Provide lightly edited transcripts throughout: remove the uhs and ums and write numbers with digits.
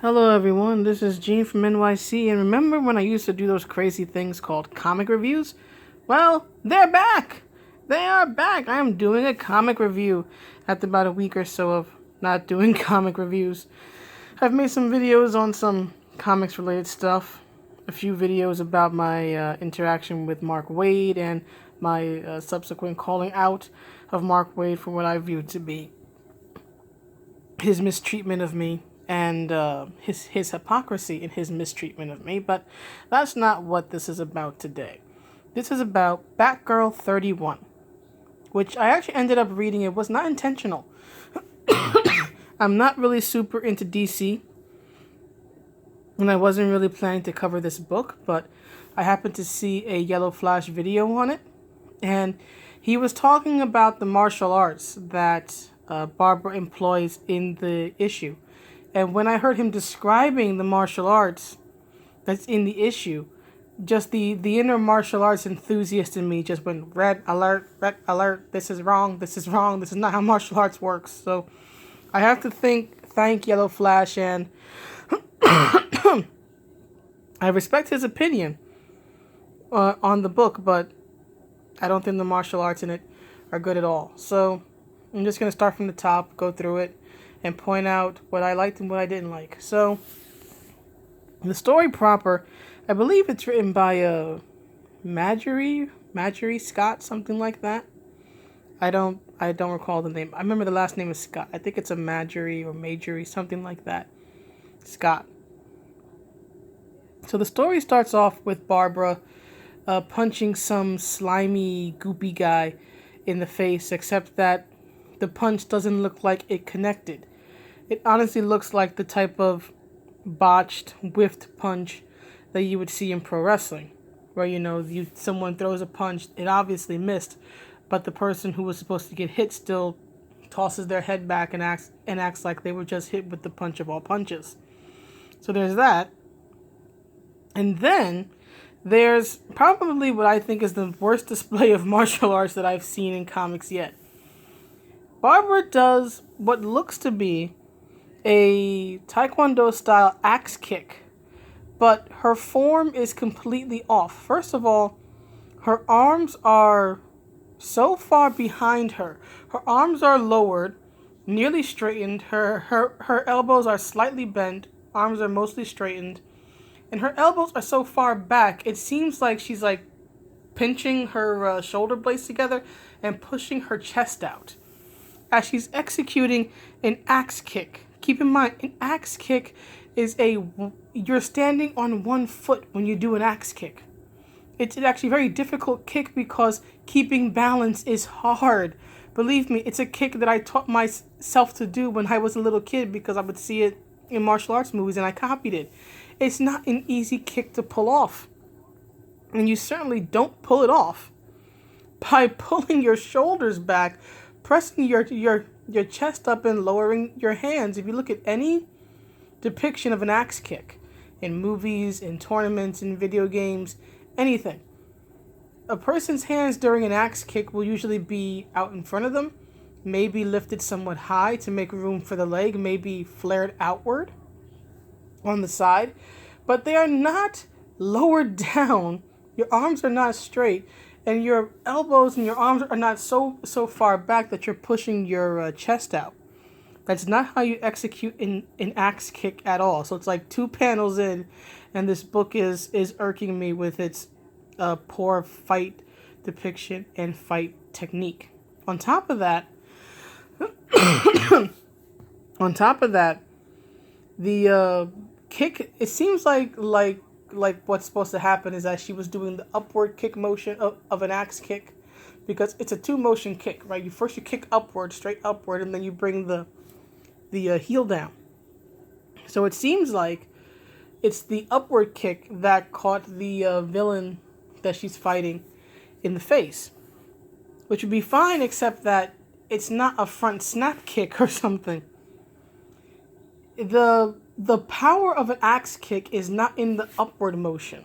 Hello everyone, this is Gene from NYC, and remember when I used to do those crazy things called comic reviews? Well, they're back! They are back! I am doing a comic review after about a week or so of not doing comic reviews. I've made some videos on some comics related stuff, a few videos about my interaction with Mark Waid and my subsequent calling out of Mark Waid for what I viewed to be his mistreatment of me and his hypocrisy in his mistreatment of me, but that's not what this is about today. This is about Batgirl 31, which I actually ended up reading. It was not intentional. I'm not really super into DC, and I wasn't really planning to cover this book, but I happened to see a Yellow Flash video on it, and he was talking about the martial arts that Barbara employs in the issue. And when I heard him describing the martial arts that's in the issue, just the inner martial arts enthusiast in me just went red alert, this is wrong, this is wrong, this is not how martial arts works. So I have to thank Yellow Flash, and I respect his opinion on the book, but I don't think the martial arts in it are good at all. So I'm just going to start from the top, go through it, and point out what I liked and what I didn't like. So, the story proper, I believe it's written by Marjorie Scott, something like that. I don't recall the name. I remember the last name is Scott. I think it's a Marjorie or Majorie, something like that. Scott. So the story starts off with Barbara punching some slimy, goopy guy in the face, except that the punch doesn't look like it connected. It honestly looks like the type of botched, whiffed punch that you would see in pro wrestling, where someone throws a punch, it obviously missed, but the person who was supposed to get hit still tosses their head back and acts like they were just hit with the punch of all punches. So there's that. And then there's probably what I think is the worst display of martial arts that I've seen in comics yet. Barbara does what looks to be a Taekwondo-style axe kick, but her form is completely off. First of all, her arms are so far behind her. Her arms are lowered, nearly straightened. Her elbows are slightly bent. Arms are mostly straightened. And her elbows are so far back, it seems like she's pinching her shoulder blades together and pushing her chest out as she's executing an axe kick. Keep in mind, an axe kick is you're standing on one foot when you do an axe kick. It's actually a very difficult kick because keeping balance is hard. Believe me, it's a kick that I taught myself to do when I was a little kid because I would see it in martial arts movies and I copied it. It's not an easy kick to pull off. And you certainly don't pull it off by pulling your shoulders back, pressing your chest up and lowering your hands. If you look at any depiction of an axe kick in movies, in tournaments, in video games, anything, a person's hands during an axe kick will usually be out in front of them, maybe lifted somewhat high to make room for the leg, maybe flared outward on the side, but they are not lowered down. Your arms are not straight, and your elbows and your arms are not so far back that you're pushing your chest out. That's not how you execute an axe kick at all. So it's like 2 panels in, and this book is irking me with its poor fight depiction and fight technique. On top of that, the kick, it seems like what's supposed to happen is that she was doing the upward kick motion of an axe kick, because it's a 2-motion kick, right? You kick upward, straight upward, and then you bring the heel down. So it seems like it's the upward kick that caught the villain that she's fighting in the face, which would be fine, except that it's not a front snap kick or something. The power of an axe kick is not in the upward motion.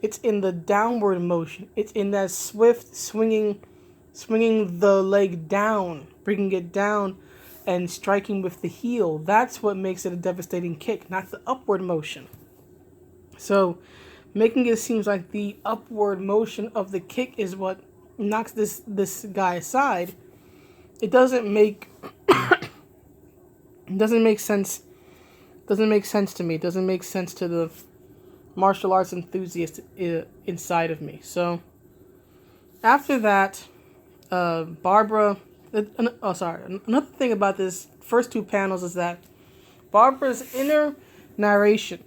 It's in the downward motion. It's in that swift swinging the leg down, bringing it down and striking with the heel. That's what makes it a devastating kick, not the upward motion. So, making it seem like the upward motion of the kick is what knocks this guy aside. It doesn't make sense. Doesn't make sense to me. It doesn't make sense to the martial arts enthusiast inside of me. So after that, Barbara. Another thing about this first two panels is that Barbara's inner narration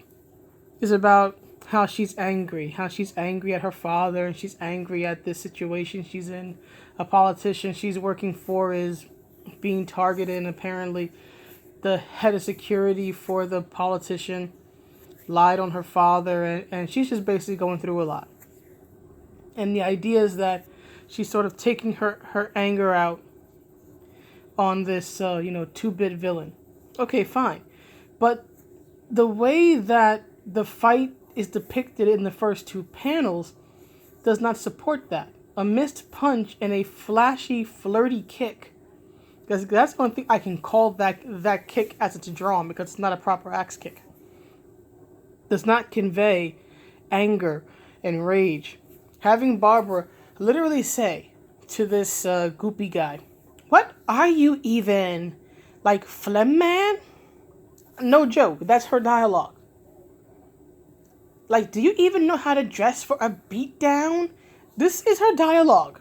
is about how she's angry at her father, and she's angry at this situation she's in. A politician she's working for is being targeted, and apparently the head of security for the politician lied on her father, and she's just basically going through a lot. And the idea is that she's sort of taking her anger out on this, 2-bit villain. Okay, fine. But the way that the fight is depicted in the first two panels does not support that. A missed punch and a flashy, flirty kick. Because that's one thing I can call that kick as it's drawn, because it's not a proper axe kick. Does not convey anger and rage. Having Barbara literally say to this goopy guy, "What are you even? Like phlegm man?" No joke, that's her dialogue. Like, do you even know how to dress for a beatdown? This is her dialogue.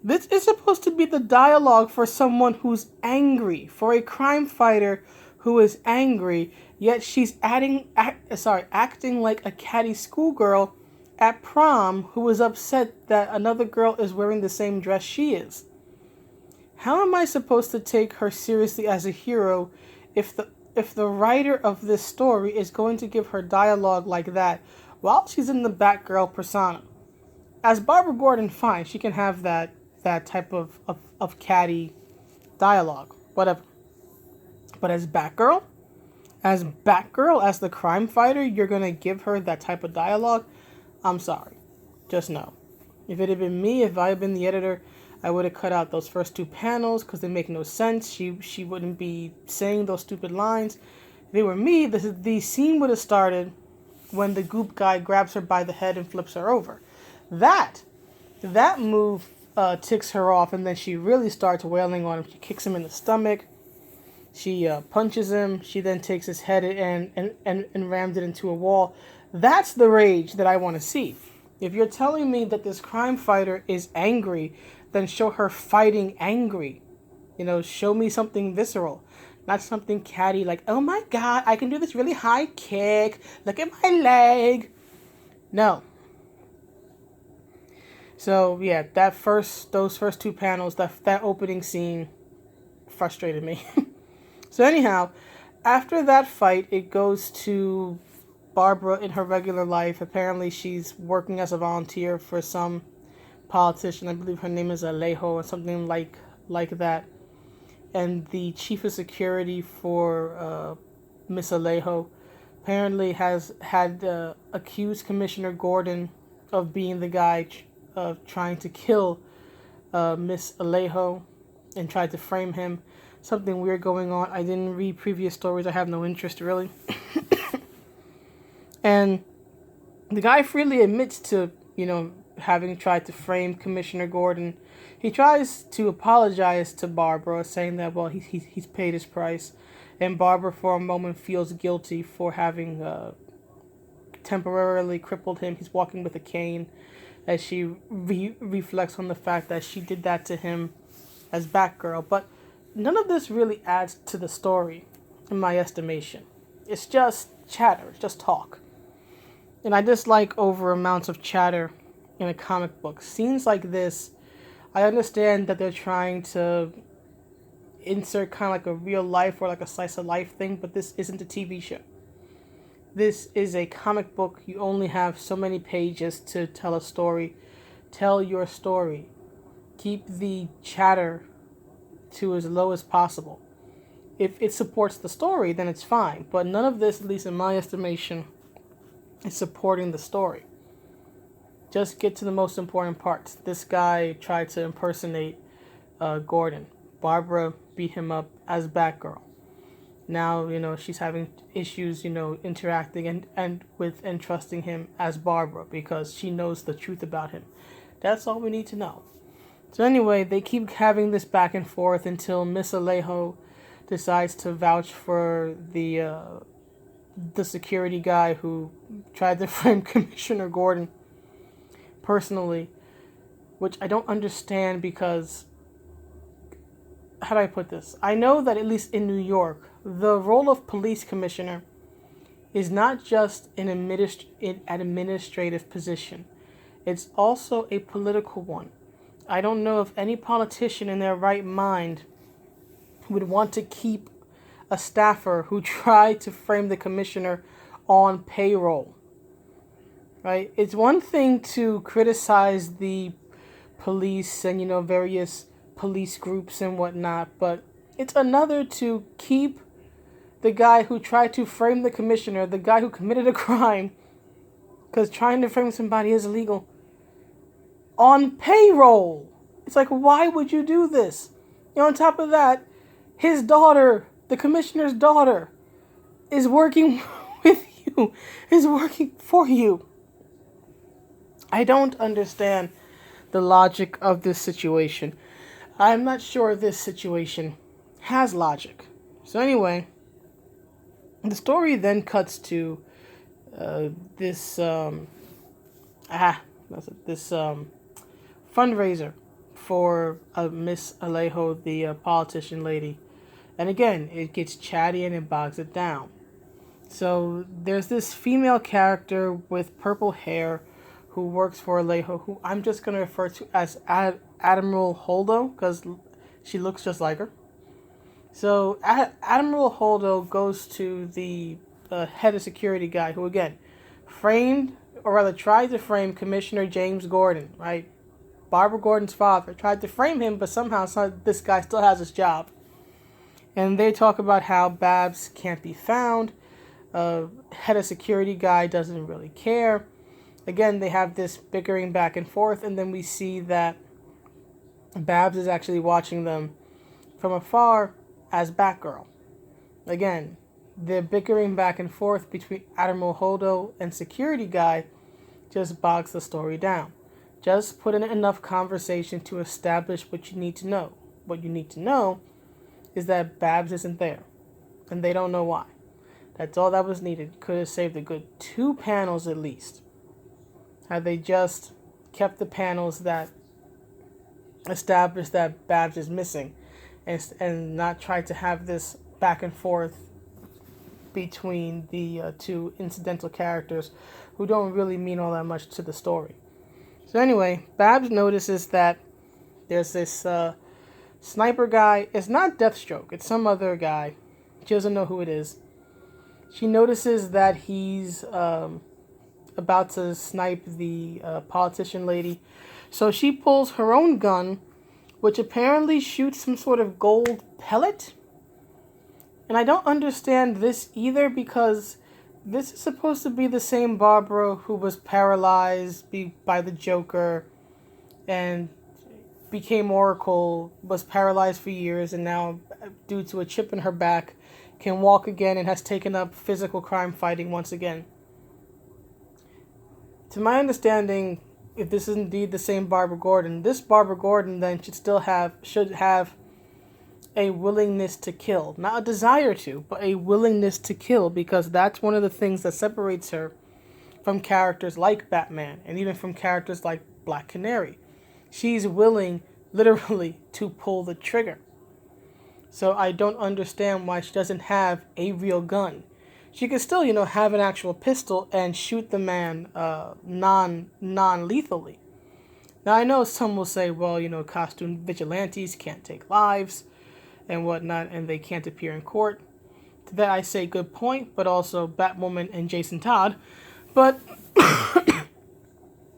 This is supposed to be the dialogue for someone who's angry, for a crime fighter who is angry, yet she's acting like a catty schoolgirl at prom who is upset that another girl is wearing the same dress she is. How am I supposed to take her seriously as a hero if the writer of this story is going to give her dialogue like that while she's in the Batgirl persona? As Barbara Gordon, fine, she can have that type of catty dialogue, whatever. But as Batgirl, as the crime fighter, you're going to give her that type of dialogue? I'm sorry. Just no. If it had been me, if I had been the editor, I would have cut out those first two panels because they make no sense. She wouldn't be saying those stupid lines. If it were me, the scene would have started when the goop guy grabs her by the head and flips her over. That move ticks her off, and then she really starts wailing on him. She kicks him in the stomach. She punches him. She then takes his head and rams it into a wall. That's the rage that I want to see. If you're telling me that this crime fighter is angry, then show her fighting angry. Show me something visceral. Not something catty like, "Oh my God, I can do this really high kick. Look at my leg." No. So yeah, those first two panels, that opening scene frustrated me. So anyhow, after that fight, it goes to Barbara in her regular life. Apparently she's working as a volunteer for some politician. I believe her name is Alejo or something like that. And the chief of security for Miss Alejo apparently has had accused Commissioner Gordon of being the guy trying to kill Miss Alejo and tried to frame him. Something weird going on. I didn't read previous stories. I have no interest, really. And the guy freely admits to, having tried to frame Commissioner Gordon. He tries to apologize to Barbara, saying that, well, he's paid his price. And Barbara, for a moment, feels guilty for having temporarily crippled him. He's walking with a cane, as she reflects on the fact that she did that to him as Batgirl. But none of this really adds to the story, in my estimation. It's just chatter. It's just talk. And I dislike over amounts of chatter in a comic book. Scenes like this, I understand that they're trying to insert kind of like a real life or like a slice of life thing, but this isn't a TV show. This is a comic book. You only have so many pages to tell a story. Tell your story. Keep the chatter to as low as possible. If it supports the story, then it's fine. But none of this, at least in my estimation, is supporting the story. Just get to the most important parts. This guy tried to impersonate Gordon. Barbara beat him up as Batgirl. Now, she's having issues, interacting and trusting him as Barbara because she knows the truth about him. That's all we need to know. So anyway, they keep having this back and forth until Miss Alejo decides to vouch for the security guy who tried to frame Commissioner Gordon personally, which I don't understand because, how do I put this? I know that at least in New York, the role of police commissioner is not just an administrative position. It's also a political one. I don't know if any politician in their right mind would want to keep a staffer who tried to frame the commissioner on payroll. Right? It's one thing to criticize the police and, various police groups and whatnot, but it's another to keep the guy who tried to frame the commissioner, the guy who committed a crime, because trying to frame somebody is illegal, on payroll. It's like, why would you do this? On top of that, his daughter, the commissioner's daughter, is working with you, is working for you. I don't understand the logic of this situation. I'm not sure this situation has logic. So anyway, the story then cuts to this fundraiser for Miss Alejo, the politician lady. And again, it gets chatty and it bogs it down. So there's this female character with purple hair who works for Alejo, who I'm just going to refer to as Admiral Holdo, because she looks just like her. So Admiral Holdo goes to the head of security guy, who again framed, or rather tried to frame Commissioner James Gordon, right? Barbara Gordon's father tried to frame him, but somehow this guy still has his job. And they talk about how Babs can't be found. Head of security guy doesn't really care. Again, they have this bickering back and forth, and then we see that Babs is actually watching them from afar as Batgirl. Again, the bickering back and forth between Admiral Holdo and security guy just bogs the story down. Just put in enough conversation to establish what you need to know. What you need to know is that Babs isn't there, and they don't know why. That's all that was needed. Could have saved a good 2 panels at least, had they just kept the panels that established that Babs is missing, and not tried to have this back and forth between the 2 incidental characters who don't really mean all that much to the story. So anyway, Babs notices that there's this sniper guy. It's not Deathstroke, it's some other guy. She doesn't know who it is. She notices that he's about to snipe the politician lady. So she pulls her own gun, which apparently shoots some sort of gold pellet. And I don't understand this either, because this is supposed to be the same Barbara who was paralyzed by the Joker and became Oracle, was paralyzed for years, and now, due to a chip in her back, can walk again and has taken up physical crime fighting once again. To my understanding, if this is indeed the same Barbara Gordon, this Barbara Gordon then should have a willingness to kill. Not a desire to, but a willingness to kill, because that's one of the things that separates her from characters like Batman, and even from characters like Black Canary. She's willing, literally, to pull the trigger. So I don't understand why she doesn't have a real gun. She could still, have an actual pistol and shoot the man non-lethally. Now, I know some will say, well, costume vigilantes can't take lives and whatnot, and they can't appear in court. To that I say, good point, but also Batwoman and Jason Todd. But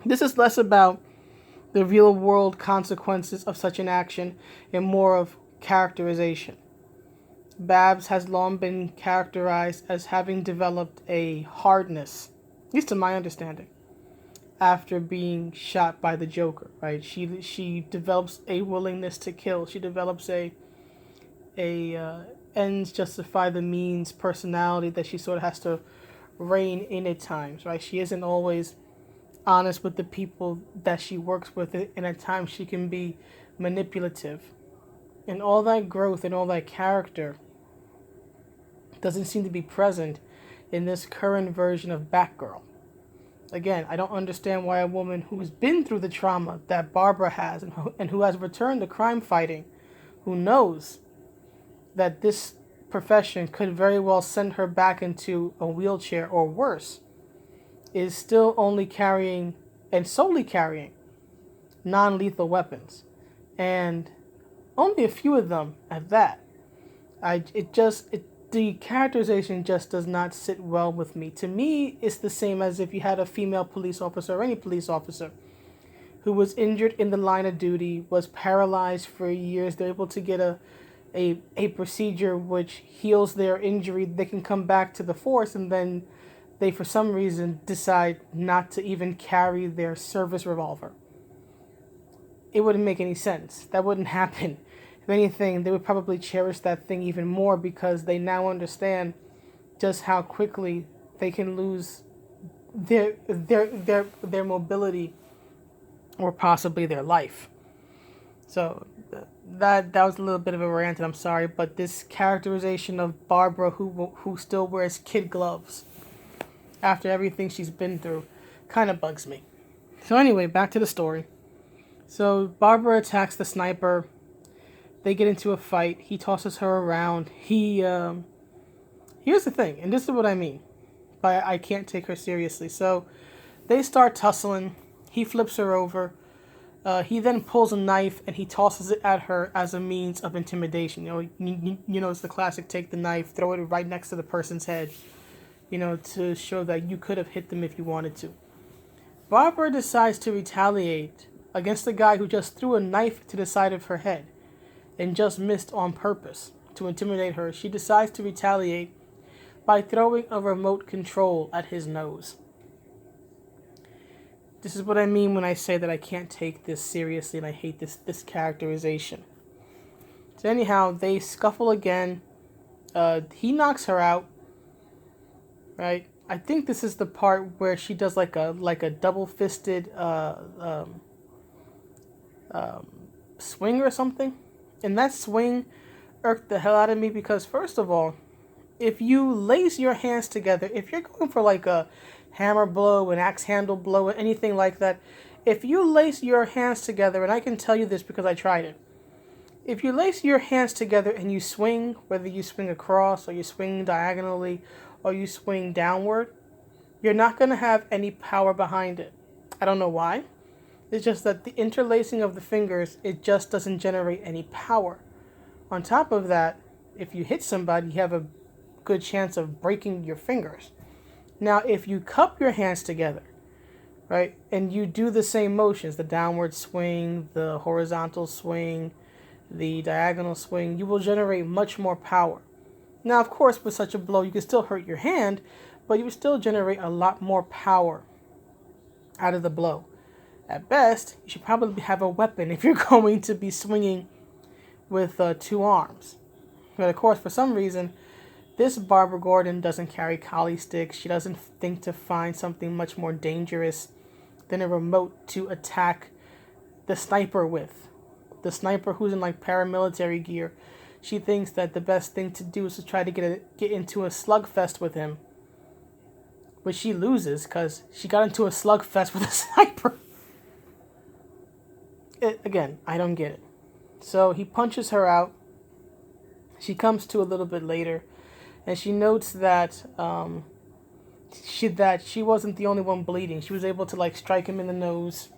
this is less about the real-world consequences of such an action and more of characterization. Babs has long been characterized as having developed a hardness, at least to my understanding, after being shot by the Joker, right? She develops a willingness to kill. She develops a a ends justify the means personality that she sort of has to rein in at times, right? She isn't always honest with the people that she works with, and at times she can be manipulative. And all that growth and all that character doesn't seem to be present in this current version of Batgirl. Again, I don't understand why a woman who's been through the trauma that Barbara has and who has returned to crime fighting, who knows that this profession could very well send her back into a wheelchair or worse, is still only carrying and solely carrying non-lethal weapons. And only a few of them at that. The characterization just does not sit well with me. To me, it's the same as if you had a female police officer or any police officer who was injured in the line of duty, was paralyzed for years. They're able to get a procedure which heals their injury. They can come back to the force, and then they, for some reason, decide not to even carry their service revolver. It wouldn't make any sense. That wouldn't happen. If anything, they would probably cherish that thing even more because they now understand just how quickly they can lose their mobility or possibly their life. So that was a little bit of a rant, and I'm sorry, but this characterization of Barbara who still wears kid gloves after everything she's been through kind of bugs me. So anyway, back to the story. So Barbara attacks the sniper. They get into a fight. He tosses her around. Here's the thing, and this is what I mean by I can't take her seriously. So they start tussling. He flips her over. He then pulls a knife and he tosses it at her as a means of intimidation. You know, it's the classic take the knife, throw it right next to the person's head, to show that you could have hit them if you wanted to. Barbara decides to retaliate against the guy who just threw a knife to the side of her head and just missed on purpose to intimidate her. She decides to retaliate by throwing a remote control at his nose. This is what I mean when I say that I can't take this seriously and I hate this characterization. So anyhow, they scuffle again. He knocks her out. Right? I think this is the part where she does like a double-fisted swing or something. And that swing irked the hell out of me because, first of all, if you lace your hands together, if you're going for like a hammer blow, an axe handle blow, anything like that, if you lace your hands together, and I can tell you this because I tried it, if you lace your hands together and you swing, whether you swing across or you swing diagonally or you swing downward, you're not going to have any power behind it. I don't know why. It's just that the interlacing of the fingers, it just doesn't generate any power. On top of that, if you hit somebody, you have a good chance of breaking your fingers. Now, if you cup your hands together, right, and you do the same motions, the downward swing, the horizontal swing, the diagonal swing, you will generate much more power. Now, of course, with such a blow, you can still hurt your hand, but you will still generate a lot more power out of the blow. At best, you should probably have a weapon if you're going to be swinging with 2 arms. But of course, for some reason, this Barbara Gordon doesn't carry collie sticks. She doesn't think to find something much more dangerous than a remote to attack the sniper with. The sniper who's in like paramilitary gear. She thinks that the best thing to do is to try to get into a slugfest with him. Which she loses because she got into a slugfest with a sniper. Again, I don't get it. So he punches her out. She comes to a little bit later. And she notes that she wasn't the only one bleeding. She was able to like strike him in the nose.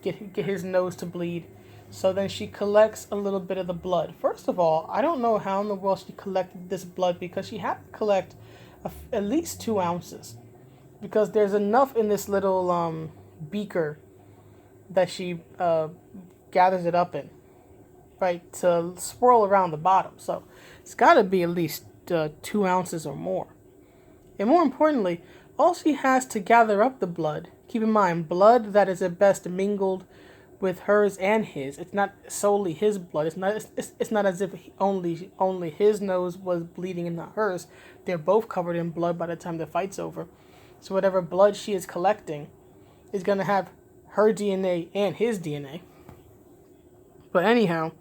Get his nose to bleed. So then she collects a little bit of the blood. First of all, I don't know how in the world she collected this blood because she had to collect at least 2 ounces. Because there's enough in this little beaker that she gathers it up in, right, to swirl around the bottom. So it's got to be at least 2 ounces or more. And more importantly, all she has to gather up the blood, keep in mind, blood that is at best mingled with hers and his. It's not solely his blood. It's not as if only his nose was bleeding and not hers. They're both covered in blood by the time the fight's over. So whatever blood she is collecting is going to have her DNA and his DNA. But anyhow,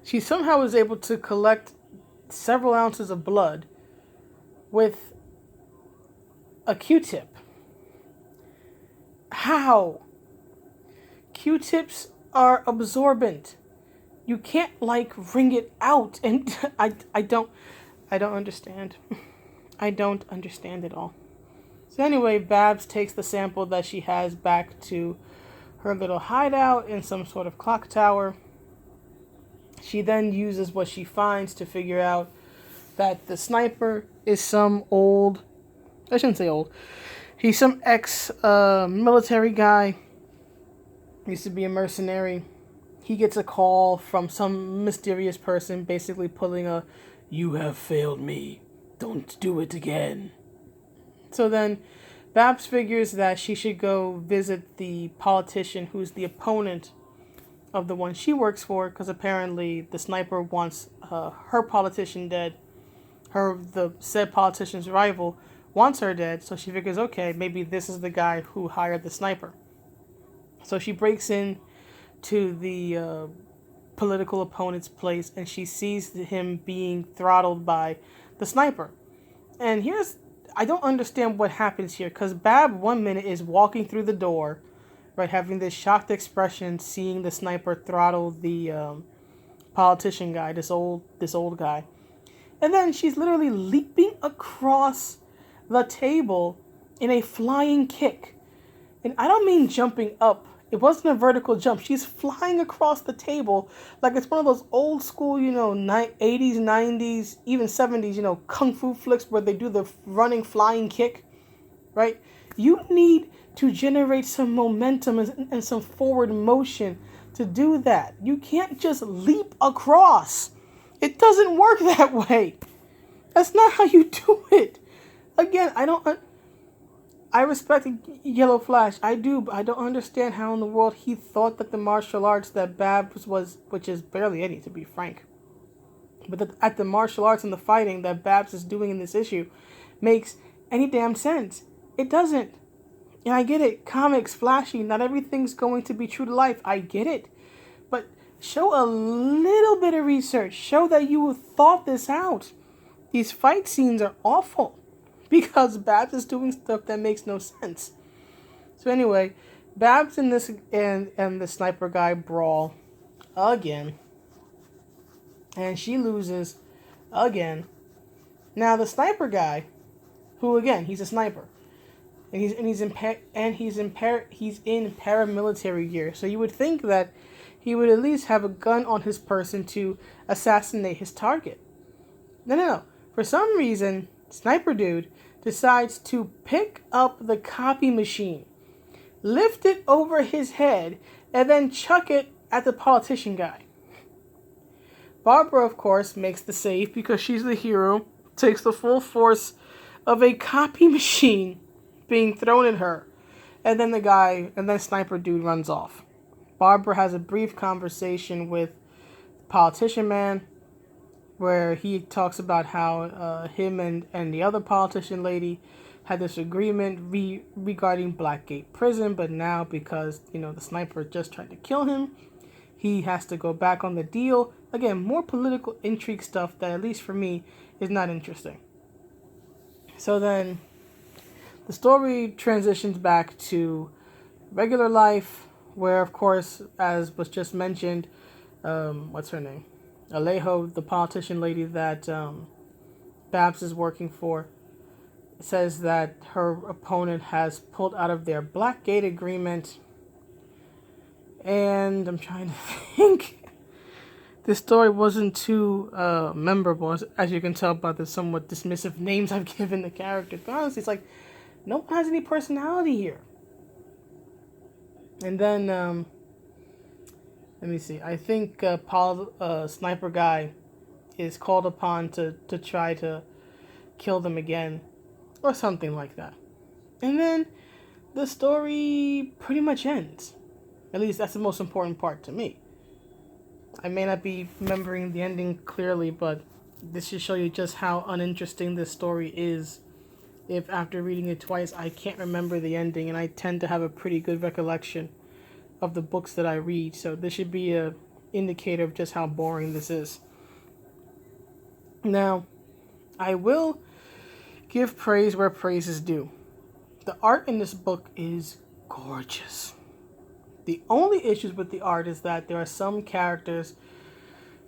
she somehow was able to collect several ounces of blood with a Q-tip. How? Q-tips are absorbent. You can't wring it out, and I don't understand. I don't understand it all. So anyway, Babs takes the sample that she has back to her little hideout in some sort of clock tower. She then uses what she finds to figure out that the sniper is some old, I shouldn't say old, he's some ex-military guy. He used to be a mercenary. He gets a call from some mysterious person basically pulling a, "You have failed me. Don't do it again." So then Babs figures that she should go visit the politician who's the opponent of the one she works for, because apparently the sniper wants her politician dead. The said politician's rival wants her dead, so she figures, okay, maybe this is the guy who hired the sniper. So she breaks in to the political opponent's place, and she sees him being throttled by the sniper. And I don't understand what happens here, because Bab 1 minute is walking through the door, right, having this shocked expression, seeing the sniper throttle the politician guy, this old guy. And then she's literally leaping across the table in a flying kick. And I don't mean jumping up. It wasn't a vertical jump. She's flying across the table like it's one of those old school, 80s, 90s, even 70s, kung fu flicks where they do the running flying kick, right? You need to generate some momentum and some forward motion to do that. You can't just leap across. It doesn't work that way. That's not how you do it. Again, I respect Yellow Flash. I do, but I don't understand how in the world he thought that the martial arts that Babs was, which is barely any, to be frank, but at the martial arts and the fighting that Babs is doing in this issue makes any damn sense. It doesn't. And I get it. Comics, flashy, not everything's going to be true to life. I get it. But show a little bit of research. Show that you thought this out. These fight scenes are awful because Babs is doing stuff that makes no sense. So anyway, Babs and the sniper guy brawl again. And she loses again. Now the sniper guy, who again, he's a sniper. And he's in paramilitary gear. So you would think that he would at least have a gun on his person to assassinate his target. No. For some reason, Sniper Dude decides to pick up the copy machine, lift it over his head, and then chuck it at the politician guy. Barbara, of course, makes the save because she's the hero, takes the full force of a copy machine being thrown at her, and then Sniper Dude runs off. Barbara has a brief conversation with Politician Man, where he talks about how him and the other politician lady had this agreement regarding Blackgate Prison, but now because, the sniper just tried to kill him, he has to go back on the deal. Again, more political intrigue stuff that, at least for me, is not interesting. So then the story transitions back to regular life, where, of course, as was just mentioned, what's her name? Alejo, the politician lady that Babs is working for, says that her opponent has pulled out of their Blackgate agreement. And I'm trying to think. This story wasn't too memorable, as you can tell by the somewhat dismissive names I've given the characters. But honestly, it's like, no one has any personality here. And then, let me see. I think Sniper Guy is called upon to try to kill them again, or something like that. And then the story pretty much ends. At least that's the most important part to me. I may not be remembering the ending clearly, but this should show you just how uninteresting this story is. If after reading it twice I can't remember the ending, and I tend to have a pretty good recollection of the books that I read, so this should be a indicator of just how boring this is. Now, I will give praise where praise is due. The art in this book is gorgeous. The only issues with the art is that there are some characters,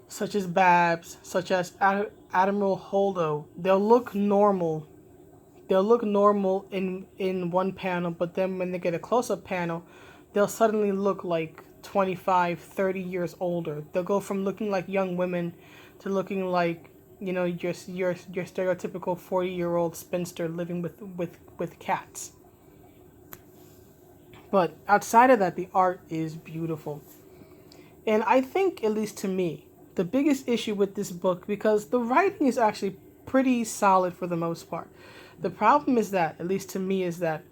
such as Babs, such as Admiral Holdo, they'll look normal. They'll look normal in one panel, but then when they get a close-up panel, they'll suddenly look like 25, 30 years older. They'll go from looking like young women to looking like, you know, your stereotypical 40-year-old spinster living with cats. But outside of that, the art is beautiful. And I think, at least to me, the biggest issue with this book, because the writing is actually pretty solid for the most part. The problem is that, at least to me, is that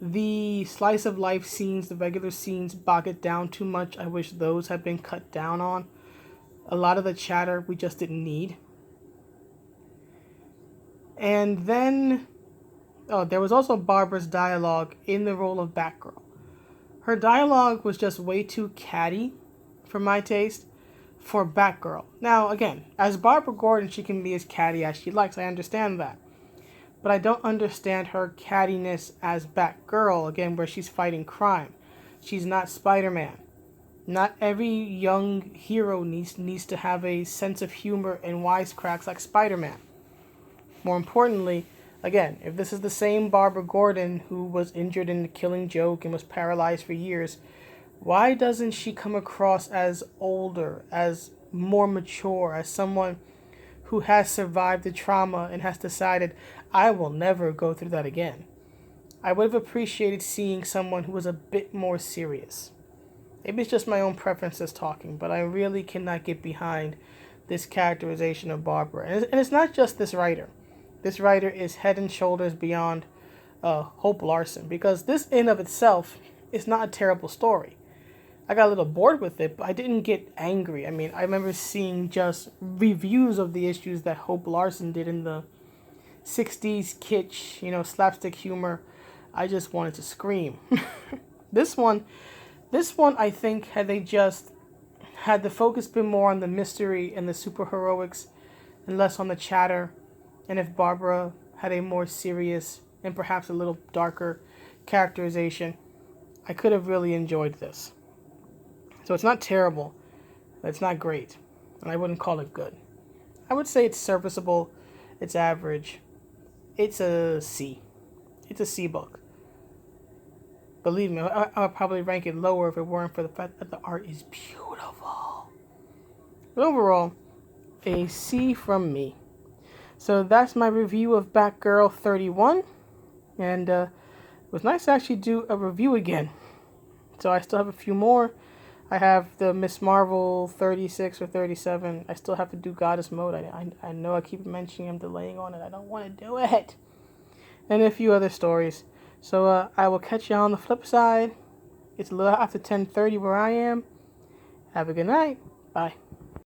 the slice of life scenes, the regular scenes, bog it down too much. I wish those had been cut down on. A lot of the chatter we just didn't need. And then, there was also Barbara's dialogue in the role of Batgirl. Her dialogue was just way too catty for my taste for Batgirl. Now, again, as Barbara Gordon, she can be as catty as she likes. I understand that. But I don't understand her cattiness as Batgirl, again, where she's fighting crime. She's not Spider-Man. Not every young hero needs to have a sense of humor and wisecracks like Spider-Man. More importantly, again, if this is the same Barbara Gordon who was injured in The Killing Joke and was paralyzed for years, why doesn't she come across as older, as more mature, as someone who has survived the trauma and has decided, I will never go through that again? I would have appreciated seeing someone who was a bit more serious. Maybe it's just my own preferences talking, but I really cannot get behind this characterization of Barbara. And it's not just this writer. This writer is head and shoulders beyond Hope Larson, because this in of itself is not a terrible story. I got a little bored with it, but I didn't get angry. I mean, I remember seeing just reviews of the issues that Hope Larson did in the 60s kitsch, you know, slapstick humor. I just wanted to scream. This one, I think, had they just had the focus been more on the mystery and the superheroics and less on the chatter, and if Barbara had a more serious and perhaps a little darker characterization, I could have really enjoyed this. So it's not terrible, but it's not great, and I wouldn't call it good. I would say it's serviceable, it's average, it's a C. It's a C book. Believe me, I would probably rank it lower if it weren't for the fact that the art is beautiful. But overall, a C from me. So that's my review of Batgirl 31, and it was nice to actually do a review again. So I still have a few more. I have the Miss Marvel 36 or 37. I still have to do Goddess Mode. I know I keep mentioning I'm delaying on it. I don't want to do it. And a few other stories. So I will catch you on the flip side. It's a little after 10:30 where I am. Have a good night. Bye.